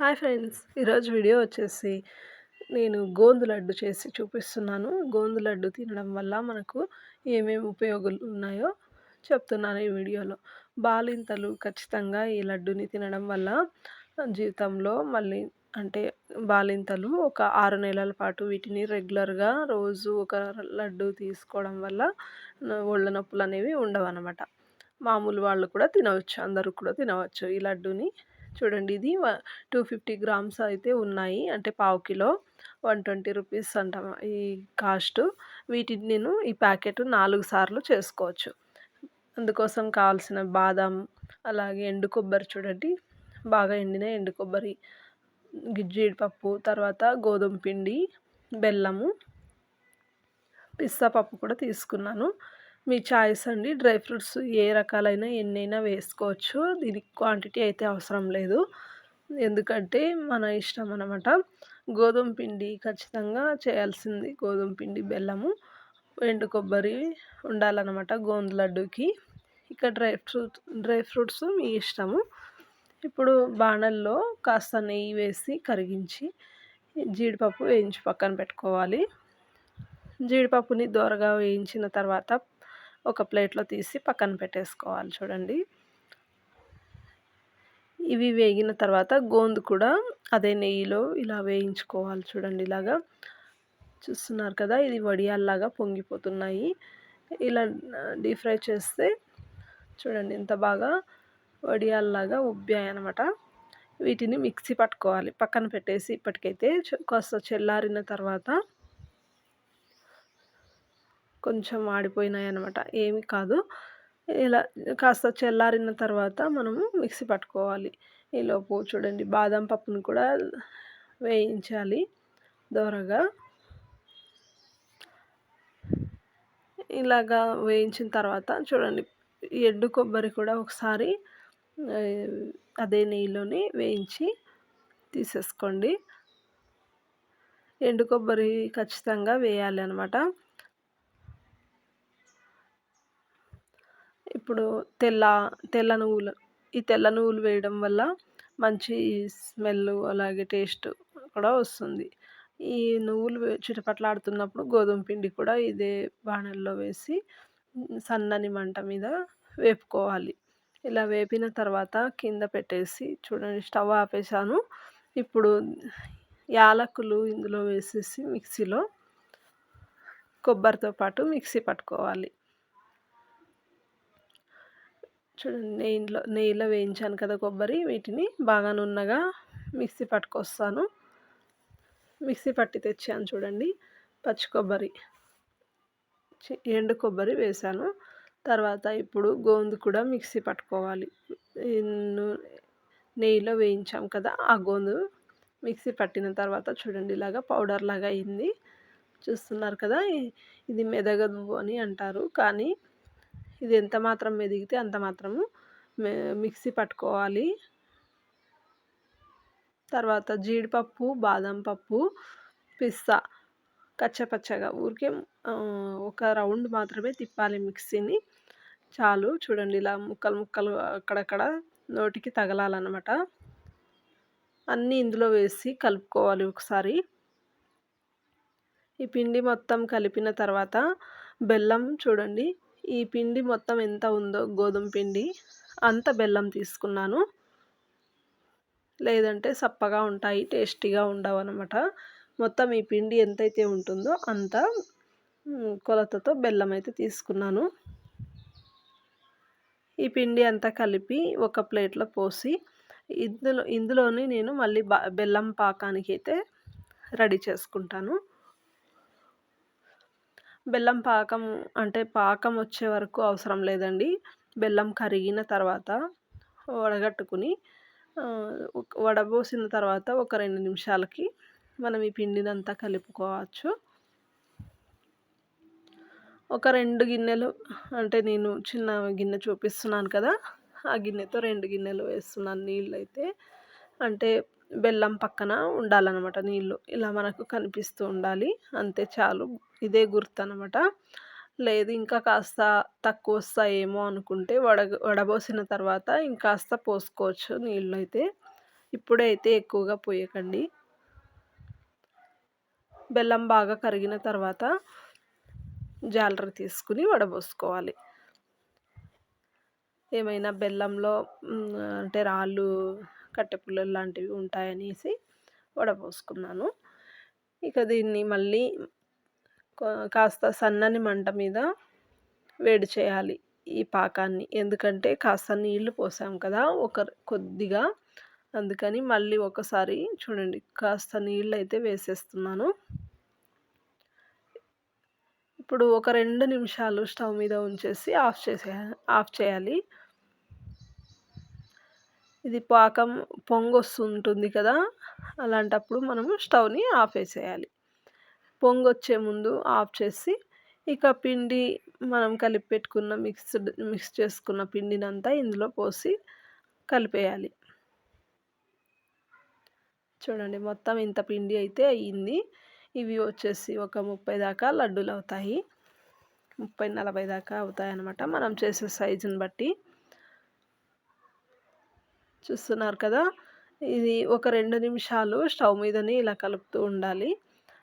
Hi friends! ఈరోజు video వచ్చేసి నేను గోందు లడ్డు చేసి చూపిస్తున్నాను. గోందు లడ్డు తినడం వల్ల మనకు ఏమేమి ఉపయోగాలు ఉన్నాయో చెప్తున్నాను ఈ వీడియోలో. బాలింతలు ఖచ్చితంగా ఈ లడ్డుని తినడం వల్ల జీవితంలో మళ్ళీ అంటే బాలింతలు ఒక 6 నెలల పాటు వీటిని రెగ్యులర్‌గా రోజు ఒక లడ్డు తీసుకోవడం వల్ల ఒళ్ళు నొప్పులనేవి ఉండవనమాట. మామూలు వాళ్ళు కూడా తినవచ్చు. అందరూ కూడా తినవచ్చు ఈ లడ్డూని. చూడండి ఇది 250 గ్రామ్స్ అయితే ఉన్నాయి. అంటే పావు కిలో 120 రూపీస్ అంట ఈ కాస్టు. వీటిని నేను ఈ ప్యాకెట్ 4 సార్లు చేసుకోవచ్చు. అందుకోసం కావాల్సిన బాదం, అలాగే ఎండు కొబ్బరి చూడండి. బాగా ఎండిన ఎండు కొబ్బరి, జీడిపప్పు, తర్వాత గోధుమ పిండి, బెల్లము, పిస్తా పప్పు కూడా తీసుకున్నాను. మీ చాయిస్ అండి. డ్రై ఫ్రూట్స్ ఏ రకాలైన ఎన్నైనా వేసుకోవచ్చు. దీనికి క్వాంటిటీ అయితే అవసరం లేదు. ఎందుకంటే మన ఇష్టం అనమాట. గోధుమ పిండి ఖచ్చితంగా చేయాల్సింది. గోధుమ పిండి, బెల్లము, ఎండు కొబ్బరి ఉండాలన్నమాట గోందు లడ్డూకి. ఇక డ్రై ఫ్రూట్స్ మీ ఇష్టము. ఇప్పుడు బాణల్లో కాస్త నెయ్యి వేసి కరిగించి జీడిపప్పు వేయించి పక్కన పెట్టుకోవాలి. జీడిపప్పుని దోరగా వేయించిన తర్వాత ఒక ప్లేట్లో తీసి పక్కన పెట్టేసుకోవాలి చూడండి. ఇవి వేగిన తర్వాత గోందు కూడా అదే నెయ్యిలో ఇలా వేయించుకోవాలి చూడండి. ఇలాగా చూస్తున్నారు కదా, ఇది వడియాల్లాగా పొంగిపోతున్నాయి. ఇలా డీప్ ఫ్రై చేస్తే చూడండి ఎంత బాగా వడియాల్లాగా ఉబ్బాయనమాట. వీటిని మిక్సీ పట్టుకోవాలి. పక్కన పెట్టేసి ఇప్పటికైతే కాస్త చల్లారిన తర్వాత కొంచెం మాడిపోయినాయన్నమాట. ఏమి కాదు. ఇలా కాస్త చల్లారిన తర్వాత మనము మిక్సీ పట్టుకోవాలి. ఈలోపు చూడండి బాదం పప్పును కూడా వేయించాలి దోరగా. ఇలాగా వేయించిన తర్వాత చూడండి ఎండు కొబ్బరి కూడా ఒకసారి అదే నెయ్యిలోనే వేయించి తీసేసుకోండి. ఎండు కొబ్బరి ఖచ్చితంగా వేయాలి అనమాట. ఇప్పుడు తెల్ల నువ్వులు, ఈ తెల్ల నువ్వులు వేయడం వల్ల మంచి స్మెల్ అలాగే టేస్ట్ కూడా వస్తుంది. ఈ నువ్వులు చిటపట్లాడుతున్నప్పుడు గోధుమ పిండి కూడా ఇదే బాణల్లో వేసి సన్నని మంట మీద వేపుకోవాలి. ఇలా వేపిన తర్వాత కింద పెట్టేసి చూడండి స్టవ్ ఆపేసాను. ఇప్పుడు యాలకులు ఇందులో వేసేసి మిక్సీలో కొబ్బరితో పాటు మిక్సీ పట్టుకోవాలి. చూడండి నెయ్యిలో వేయించాను కదా కొబ్బరి, వీటిని బాగా నున్నగా మిక్సీ పట్టుకొస్తాను. మిక్సీ పట్టి తెచ్చాను చూడండి. పచ్చి కొబ్బరి, ఎండు కొబ్బరి వేసాను. తర్వాత ఇప్పుడు గోందు కూడా మిక్సీ పట్టుకోవాలి. నెయ్యిలో వేయించాం కదా, ఆ గోందు మిక్సీ పట్టిన తర్వాత చూడండి ఇలాగా పౌడర్ లాగా అయింది. చూస్తున్నారు కదా, ఇది మెదగదు అని అంటారు. కానీ ఇది ఎంత మాత్రం మెదిగితే అంత మాత్రము మిక్సీ పట్టుకోవాలి. తర్వాత జీడిపప్పు, బాదం పప్పు, పిస్తా కచ్చపచ్చగా ఊరికే ఒక రౌండ్ మాత్రమే తిప్పాలి మిక్సీని, చాలు. చూడండి ఇలా ముక్కలు ముక్కలు అక్కడక్కడ నోటికి తగలాలన్నమాట. అన్నీ ఇందులో వేసి కలుపుకోవాలి ఒకసారి. ఈ పిండి మొత్తం కలిపిన తర్వాత బెల్లం చూడండి, ఈ పిండి మొత్తం ఎంత ఉందో గోధుమ పిండి అంత బెల్లం తీసుకున్నాను. లేదంటే సప్పగా ఉంటాయి, టేస్టీగా ఉండవు అనమాట. మొత్తం ఈ పిండి ఎంతైతే ఉంటుందో అంత కొలతతో బెల్లం అయితే తీసుకున్నాను. ఈ పిండి అంతా కలిపి ఒక ప్లేట్లో పోసి ఇందులోనే నేను మళ్ళీ బెల్లం పాకానికి అయితే రెడీ చేసుకుంటాను. బెల్లం పాకం అంటే పాకం వచ్చే వరకు అవసరం లేదండి. బెల్లం కరిగిన తర్వాత వడగట్టుకుని వడబోసిన తర్వాత ఒక 2 నిమిషాలకి మనం ఈ పిండినంతా కలుపుకోవచ్చు. ఒక 2 గిన్నెలు, అంటే నేను చిన్న గిన్నె చూపిస్తున్నాను కదా, ఆ గిన్నెతో 2 గిన్నెలు వేస్తున్నాను నీళ్ళైతే. అంటే బెల్లం పక్కన ఉండాలన్నమాట నీళ్ళు. ఇలా మనకు కనిపిస్తూ ఉండాలి, అంతే చాలు. ఇదే గుర్తనమాట. లేదు ఇంకా కాస్త తక్కువ వస్తాయేమో అనుకుంటే వడబోసిన తర్వాత ఇంకాస్త పోసుకోవచ్చు నీళ్ళైతే. ఇప్పుడే అయితే ఎక్కువగా పోయకండి. బెల్లం బాగా కరిగిన తర్వాత జాలరీ తీసుకుని వడబోసుకోవాలి. ఏమైనా బెల్లంలో అంటే రాళ్ళు, కట్టెపుల్లలు లాంటివి ఉంటాయనేసి వడపోసుకున్నాను. ఇక దీన్ని మళ్ళీ కాస్త సన్నని మంట మీద వేడి చేయాలి ఈ పాకాన్ని. ఎందుకంటే కాస్త నీళ్లు పోసాం కదా కొద్దిగా, అందుకని మళ్ళీ ఒకసారి చూడండి కాస్త నీళ్ళైతే వేసేస్తున్నాను. ఇప్పుడు ఒక 2 నిమిషాలు స్టవ్ మీద ఉంచేసి ఆఫ్ చేయాలి. ఇది పాకం పొంగొస్తుంటుంది కదా! అలాంటప్పుడు మనము స్టవ్‌ని ఆపేసేయాలి. పొంగొచ్చే ముందు ఆఫ్ చేసి, ఇక పిండి మనం కలిపి పెట్టుకున్న మిక్స్ చేసుకున్న పిండినంతా ఇందులో పోసి కలిపేయాలి. చూడండి మొత్తం ఇంత పిండి అయితే అయ్యింది. ఇవి వచ్చేసి ఒక 30 దాకా లడ్డూలవుతాయి. 30, 40 దాకా అవుతాయన్నమాట మనం చేసే సైజుని బట్టి. చూస్తున్నారు కదా! ఇది ఒక 2 నిమిషాలు స్టవ్ మీదనే ఇలా కలుపుతూ ఉండాలి.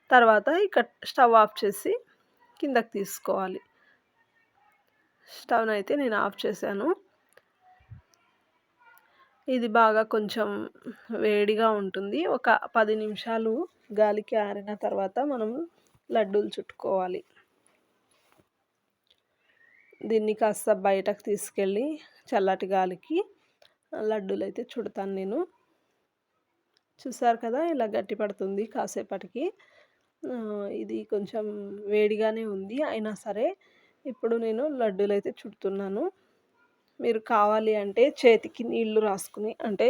తర్వాత ఇక స్టవ్ ఆఫ్ చేసి కిందకి తీసుకోవాలి. స్టవ్‌నైతే నేను ఆఫ్ చేశాను. ఇది బాగా కొంచెం వేడిగా ఉంటుంది. ఒక 10 నిమిషాలు గాలికి ఆరిన తర్వాత మనం లడ్డూలు చుట్టుకోవాలి. దీన్ని కాస్త బయటకు తీసుకెళ్ళి చల్లటి గాలికి లడ్డూలైతే చుడతాను నేను. చూసారు కదా! ఇలా గట్టి పడుతుంది కాసేపటికి. ఇది కొంచెం వేడిగానే ఉంది. అయినా సరే ఇప్పుడు నేను లడ్డూలైతే చుడుతున్నాను. మీరు కావాలి అంటే చేతికి నీళ్లు రాసుకుని అంటే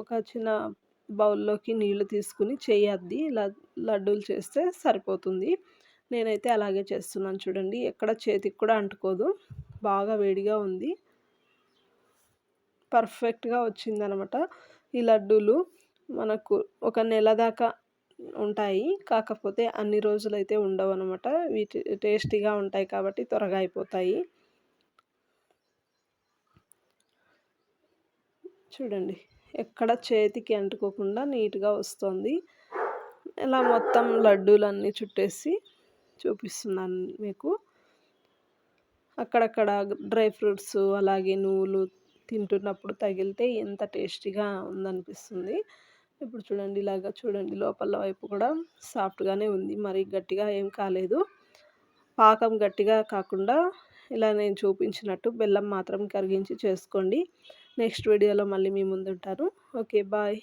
ఒక చిన్న బౌల్‌లోకి నీళ్లు తీసుకొని చెయ్యి అద్ది లడ్డూలు చేస్తే సరిపోతుంది. నేనైతే అలాగే చేస్తున్నాను చూడండి. ఎక్కడ చేతికి కూడా అంటుకోదు. బాగా వేడిగా ఉంది. పర్ఫెక్ట్‌గా వచ్చిందనమాట. ఈ లడ్డూలు మనకు ఒక నెల దాకా ఉంటాయి. కాకపోతే అన్ని రోజులైతే ఉండవనమాట. టేస్టీగా ఉంటాయి కాబట్టి త్వరగా అయిపోతాయి. చూడండి ఎక్కడ చేతికి అంటుకోకుండా నీట్‌గా వస్తుంది. ఇలా మొత్తం లడ్డూలన్నీ చుట్టేసి చూపిస్తున్నాను మీకు. అక్కడక్కడ డ్రై ఫ్రూట్స్ అలాగే నువ్వులు తింటున్నప్పుడు తగిలితే ఎంత టేస్టీగా ఉందనిపిస్తుంది. ఇప్పుడు చూడండి ఇలాగ చూడండి లోపల వైపు కూడా సాఫ్ట్‌గానే ఉంది. మరి గట్టిగా ఏం కాలేదు. పాకం గట్టిగా కాకుండా ఇలా నేను చూపించినట్టు బెల్లం మాత్రం కరిగించి చేసుకోండి. నెక్స్ట్ వీడియోలో మళ్ళీ మీ ముందుంటాను. ఓకే. బాయ్.